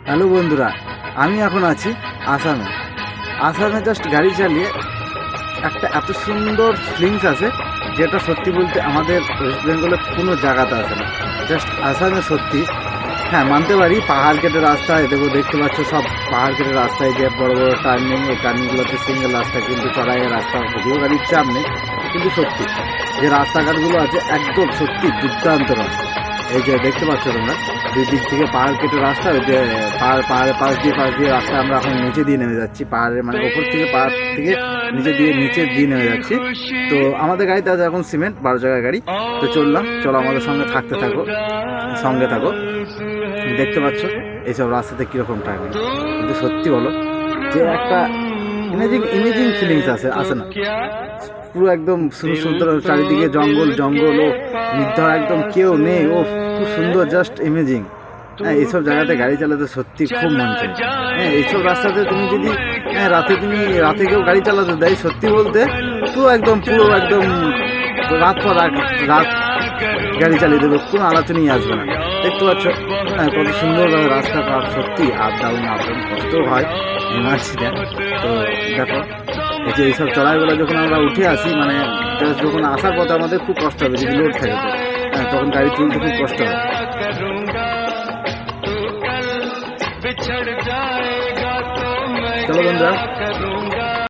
Hello বন্ধুরা, আমি এখন আছি আসামে। আসামে জাস্ট গাড়ি চালিয়ে একটা এত সুন্দর ফিলিংস আছে, যেটা সত্যি বলতে আমাদের ওয়েস্ট বেঙ্গলে কোনো জায়গাতে আছে না। জাস্ট আসামে সত্যি। হ্যাঁ, মানতে পারি পাহাড় কেটে রাস্তায় দেখতে পাচ্ছ সব পাহাড় কেটে রাস্তায় যে বড় বড় টার্নিং, এই টার্নিংগুলোতে সিঙ্গেল রাস্তা, কিন্তু চড়াইয়ের রাস্তা, যদিও গাড়ির চাপ নেই, কিন্তু সত্যি যে রাস্তাঘাটগুলো আছে একদম সত্যি দুর্দান্ত রাস্তা। এই যে দেখতে পাচ্ছ তোমরা, দুই দিক থেকে পাহাড় কেটে রাস্তা, ওই যে পাহাড়ের পাশ দিয়ে রাস্তা আমরা এখন নিচে দিয়ে নেমে যাচ্ছি, পাহাড়ের মানে ওপর থেকে পাহাড় থেকে নিচে দিয়ে নেমে যাচ্ছি। তো আমাদের গাড়িতে আছে এখন সিমেন্ট 12 জায়গার গাড়ি। তো চলো আমাদের সঙ্গে সঙ্গে থাকো। দেখতে পাচ্ছ এইসব রাস্তাতে কীরকম টার্নিং, কিন্তু সত্যি বলো যে একটা ইমেজিং ফিলিংস আসে না? পুরো একদম সুন্দর, চারিদিকে জঙ্গল ও নির্ধার, একদম কেউ নেই, ও খুব সুন্দর, জাস্ট ইমেজিং। হ্যাঁ, এইসব জায়গাতে গাড়ি চালাতে সত্যি খুব মন চায়। হ্যাঁ, এইসব রাস্তাতে তুমি যদি রাতে কেউ গাড়ি চালাতে দেয়, সত্যি বলতে পুরো একদম রাত গাড়ি চালিয়ে দেবে, কোনো আলোচনাই আসবে না। দেখতে পাচ্ছ হ্যাঁ কত সুন্দরভাবে রাস্তাঘাট, সত্যি আপ ডাউন কষ্ট হয়, মারছি না। তো দেখো এই যে এইসব চড়াইগুলো যখন আমরা উঠে আসি, মানে যখন আসার পথে আমাদের খুব কষ্ট হবে, যদি লোড থাকে তো হ্যাঁ তখন গাড়ি তুলতে খুব কষ্ট হয়। চলো বন্ধুরা,